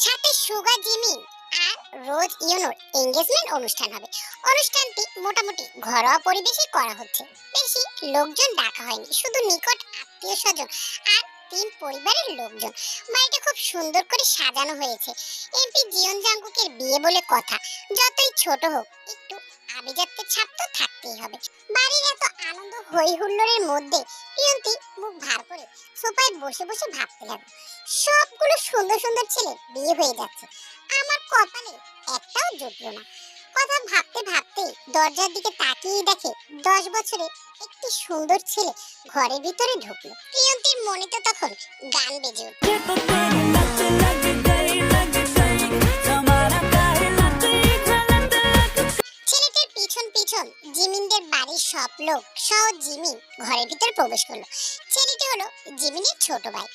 সাথে সুগা জিমিন আর রোজ ইয়োনোর এঙ্গেজমেন্ট অনুষ্ঠান হবে। অনুষ্ঠানটি মোটামুটি ঘরোয়া পরিবেশে করা হচ্ছে। বেশি লোকজন ডাকা হয়নি, শুধু নিকট আত্মীয় স্বজন আর 3 পরিবারের লোকজন। বাড়িটা খুব সুন্দর করে সাজানো হয়েছে। এমপি জিয়ন জাঙ্কুকের বিয়ে বলে কথা, যতই ছোট হোক একটু আভিজাত্যের ছাপ তো থাকতেই হবে। বাড়ির এত আনন্দ হই হুল্লোড়ের মধ্যে প্রিয়ন্তী মুখ ভার করে সোফায় বসে বসে ভাবতে লাগলো, সবগুলো সুন্দর সুন্দর ছেলে বিয়ে হয়ে যাচ্ছে, আমার কপালে একটাও জুটলো না। কথা ভাবতে ভাবতে দরজার দিকে তাকিয়ে দেখে 10 বছরের একটি সুন্দর ছেলে ঘরের ভিতরে ঢুকলো। প্রিয়ন্তীর মনে তো তখন গান বেজে উঠল। ছেলেটির পিছন পিছন জিমিনদের বাড়ির সব লোক সহ জিমিন ঘরের ভিতর প্রবেশ করলো। ছেলেটি হলো জিমিনের ছোট ভাই।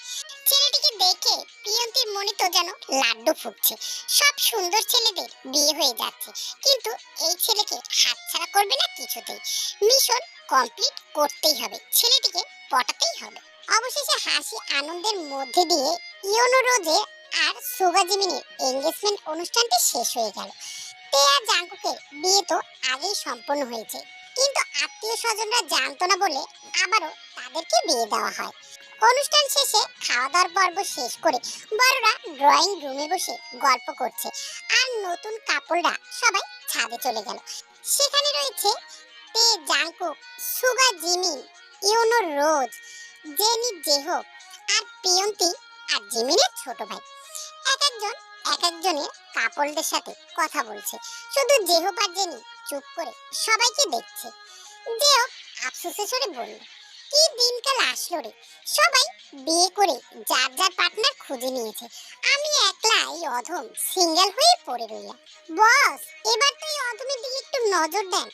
ছেলেটিকে দেখে প্রিয়ন্তীর মনে তো যেন লাড্ডু ফুটছে। সব সুন্দর ছেলেদের বিয়ে হয়ে যাচ্ছে, কিন্তু এই ছেলেকে হাতছাড়া করবে না কিছুতেই। মিশন কমপ্লিট করতেই হবে, ছেলেটিকে পটাতেই হবে। অবশেষে হাসি আনন্দের মধ্যে দিয়ে ইয়োনো রোজে আর সুগা জিমিনের এঙ্গেজমেন্ট অনুষ্ঠানটি শেষ হয়ে গেল। তে আর জাঙ্কুকের বিয়ে তো আগেই সম্পন্ন হয়েছে, কিন্তু আত্মীয় স্বজনরা জানতো না বলে আবারও তাদেরকে বিয়ে দেওয়া হয়। অনুষ্ঠান শেষে খাওয়া দাওয়ার পর্ব শেষ করে বড়রা ড্রয়িং রুমে বসে গল্প করছে, আর নতুন কাপড়রা সবাই ছাদে চলে গেল। সেখানে রয়েছে তে, জাঙ্কুক, সুগা জিমিন, ইয়োনো রোজ, জেনি জেহো আর প্রিয়ন্তী আর জিমিনের ছোট ভাই। এক একজনের কাপড়দের সাথে কথা বলছে, শুধু জেহো আর জেনি চুপ করে সবাইকে দেখছে। জেহো আফসোসে সরে বলল, কি দিনকাল আসলো রে, সবাই বিয়ে করে যার যার পার্টনার খুঁজে নিয়েছে, আমি একলা এই অধম সিঙ্গেল হয়ে পড়ে রইলাম। বস, এবার তো এই অধমের দিকে একটু নজর দেন,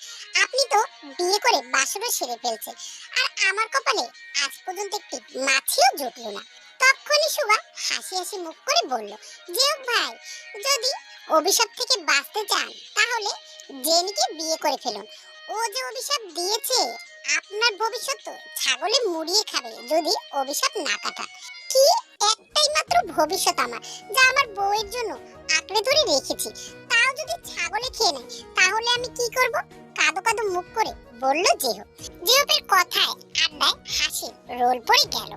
আপনি তো বিয়ে করে বাসরও সেরে ফেলছে, আর আমার কপালে আজ পর্যন্ত একটি মাছিও জুটলো না। তখনই সুগা হাসি হাসি মুখ করে বলল, জেও ভাই, যদি অভিশাপ থেকে বাঁচতে চান তাহলে জেনিকে বিয়ে করে ফেলুন। ও যে অভিশাপ দিয়েছে, আপনার ভবিষ্যৎ তো ছাগলে মুড়িয়ে খাবে যদি অভিশাপ না কাটা। কি একটাই মাত্র ভবিষ্যৎ আমার, যা আমার বউয়ের জন্য আঁকড়ে ধরে রেখেছি, তাও যদি ছাগলে খেয়ে নেয় তাহলে আমি কি করব? কাদো কাদো মুখ করে বলল জেহো। জেহোপের কথায় আড্ডায় হাসির রোল পড়ে গেল।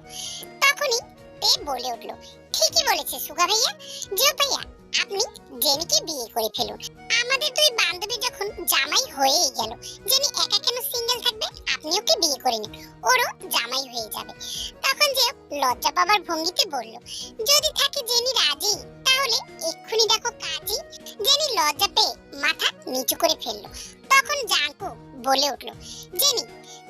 তখনই তে বলে উঠল, ঠিকই বলেছে সুগা ভাইয়া। জেহো ভাইয়া, আপনি জেনিকে বিয়ে করে ফেলুন। আমাদের দুই বান্ধবী যখন জামাই হয়েই গেল, জেনি একা কেন সিঙ্গেল থাকবে? আপনি ওকে বিয়ে করে নিন, ওরও জামাই হয়ে যাবে। তখন যে লজ্জা পাবার ভঙ্গিতে বলল, যদি থাকে জেনি রাজি তাহলে এক্ষুনি দেখো কাজী। জেনি লজ্জা পেয়ে মাথা নিচু করে ফেললো। তখন জাঙ্কু বলে উঠল, জেনি,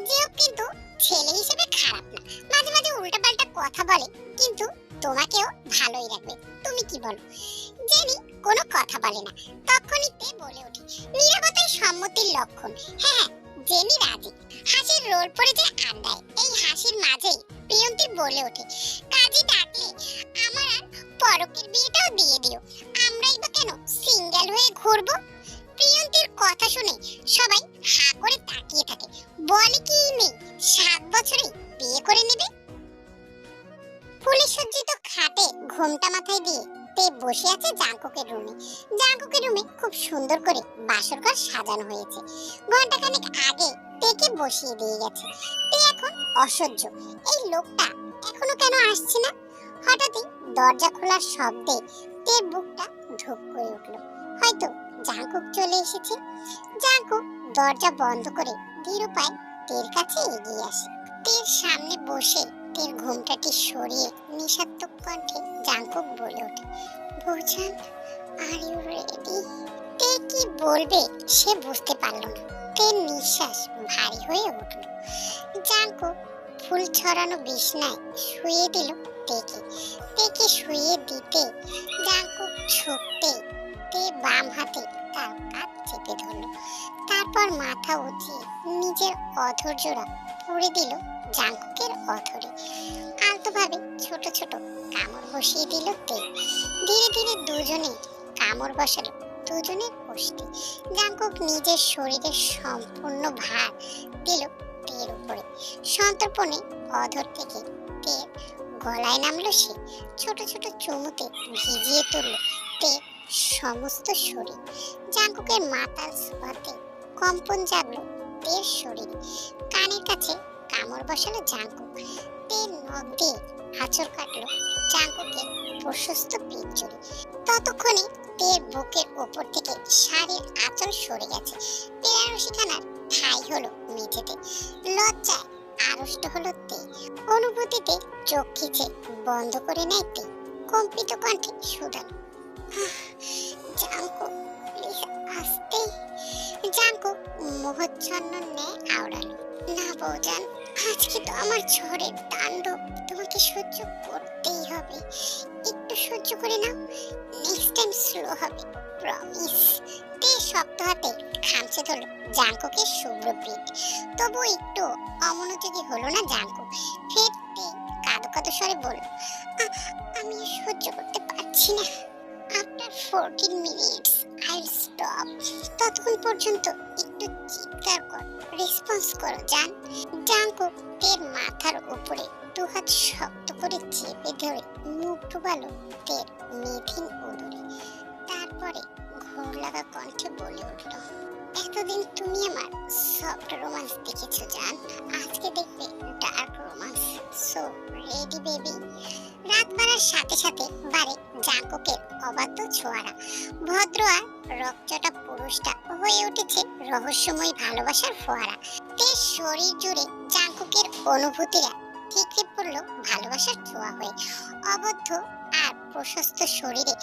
যেও কিন্তু ছেলে হিসেবে খারাপ না, মাঝে মাঝে উল্টাপাল্টা কথা বলে, কিন্তু তোমাকেও ভালোই রাখবে, তুমি কি বলো? জেনি কোনো কথা বলে না। তখনই তে বলে ওঠে, নীরবতাই সম্মতির লক্ষণ। হ্যাঁ, জেনি রাজি। হাসির রোল পড়ে যায় আড্ডায়। এই হাসির মাঝেই প্রিয়ন্তী বলে ওঠে, কাজী ডাকলে আমার আর পরকের বিয়েটাও দিয়ে দিও, আমরাই বা কেন সিঙ্গেল হয়ে ঘুরবো? প্রিয়ন্তীর কথা শুনে সবাই হা করে তাকিয়ে থাকে। বলে কি মেয়ে 7 বছরে বিয়ে করে নেবে? ফুলে সজ্জিত খাটে ঘোমটা মাথায় দিয়ে তে বসে আছে জাঙ্কুকের রুমে। জাঙ্কুকের রুমে খুব সুন্দর করে বাসর ঘর সাজানো হয়েছে। ঘন্টাখানেক আগে তেকে বসিয়ে দিয়ে গেছে। তে এখন অসহ্য, এই লোকটা এখনো কেন আসছে না? হঠাৎই দরজা খোলার শব্দে তের বুকটা ঢুক করে উঠলো। হয়তো জাঙ্কুক চলে এসেছে। জাঙ্কুক দরজা বন্ধ করে ধীর পায়ে তের কাছে এগিয়ে আসে। তের সামনে বসে তের ঘোমটাটি সরিয়ে নিঃশব্দ কণ্ঠে জাঙ্কুক বলে ওঠে, বৌজান, আর ইউ রেডি? তে কি বলবে সে বুঝতে পারল না। তের নিঃশ্বাস ভারী হয়ে উঠল। জাঙ্কুক ফুল ছড়ানো বিছনায় শুয়ে দিল তেকে। তেকে শুয়ে দিতে জাঙ্কুক ছুটতে তে বাম হাতে তার কাঁধ চেপে ধরলো। তারপর মাথা উঁচিয়ে নিজের অধর জোড়া পড়ে দিল জাঙ্কুকের অধরে। আলতোভাবে ছোট ছোট কামড় বসিয়ে দিল তে। ধীরে ধীরে দুজনে কামড় বসালো দুজনের ওষ্ঠে। জাঙ্কুক নিজের শরীরের সম্পূর্ণ ভার দিল তের উপরে। সন্তর্পণে অধর থেকে তের গলায় নামলো সে। ছোট ছোট চুমুতে ভিজিয়ে তুলল তের সমস্ত শরীর। জাঙ্কুকের মাথার ছোঁয়াতে কম্পন জাগলো তের শরীরে। কানের কাছে কামড় বসালো জাঙ্কুক। তের নখ দিয়ে আঁচড় কাটলো জাঙ্কুকের প্রশস্ত পিঠ জুড়ে। ততক্ষণে তের বুকের ওপর থেকে শাড়ির আঁচল সরে গেছে। পেয়ারসিখানার ঠাই হলো মেঝেতে। লজ্জায় আড়ষ্ট হলো তে। অনুভূতিতে চোখ খিচে বন্ধ করে নেয় তে। কম্পিত কণ্ঠে শুধালো, জাঙ্কুক প্লিজ আস্তে। জাঙ্কুক মোহচ্ছন্ন ন্যায় আওড়ালো, না বৌজান, আজকে তো আমার ঝড়ের তাণ্ডব তোমাকে সহ্য করতেই হবে। একটু সহ্য করে নাও, নেক্সট টাইম স্লো হবে, প্রমিস। তে শক্ত হাতে খামচে ধরলো জাঙ্কুকের শুভ্র পিঠ। তবু একটু অমনোযোগী হলো না জাঙ্কুক। ফের তে কাঁদো কাঁদো স্বরে বলল, আমি সহ্য করতে পারছি না। After 14 minutes I stop. ততক্ষণ পর্যন্ত একটু চিৎকার কর, রেসপন্স করো জান। জাঙ্কুক তের মাথার উপরে দুহাত শক্ত করে চেপে ধরে মুখ ডুবালো তের মেধিন উদরে। তারপরে ঘোর লাগা কণ্ঠে বলে উঠল, এতদিন তুমি আমার সফট রোমান্স দেখেছো জান, আজকে দেখবে dark romance. So ready baby. রাত বাড়ার সাথে সাথে বাড়ে জাঙ্কুকের অবাধ্য ছোঁয়ারা। ভদ্র আর রকচটা পুরুষটা হয়ে উঠেছে রহস্যময় ভালোবাসার ফোয়ারা। তের শরীর জুড়ে জাঙ্কুকের অনুভূতিরা ঠিকরে পড়লো ভালোবাসার ছোঁয়া হয়ে। অবদ্ধ আর প্রশস্ত শরীরে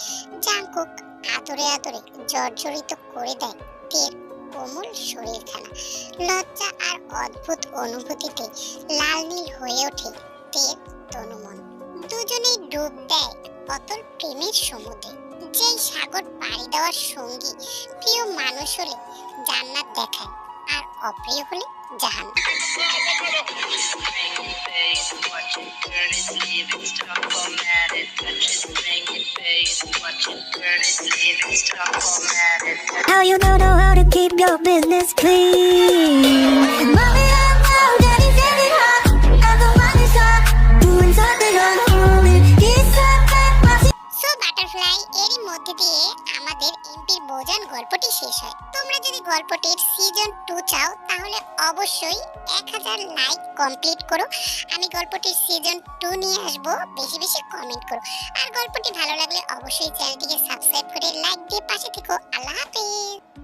জাঙ্কুক আদরে আদরে জর্জরিত করে দেয় তের কোমল শরীরখানা। লজ্জা আর অদ্ভুত অনুভূতিতে লাল নীল হয়ে ওঠে তের তনুমন। দুজনেই ডুব দেয় অতল প্রেমের সমুদ্রে। যেই সাগর পাড়ি দেওয়ার সঙ্গী প্রিয় মানুষ হলে জান্নাত দেখায়, আর অপ্রিয় হলে জাহান্নাম। How you don't know how to keep your business clean? Mommy, I'm out, daddy's every hot. I'm the one who's hot, doing something unholy. He's so butterfly, এরই মধ্যে দিয়ে আমাদের এমপির বৌজান গল্পটি শেষ হয়। তোমরা যদি গল্পটির সিজন 2 চাও তাহলে অবশ্যই 1000 লাইক কমপ্লিট করো। আমি গল্পটির সিজন 2 নিয়ে আসবো, বেশি বেশি কমেন্ট করো। আর গল্পটি ভালো লাগলে অবশ্যই চ্যানেলটিকে সাবস্ক্রাইব করে লাইক দিয়ে পাশে থেকো। আল্লাহ হাফেজ।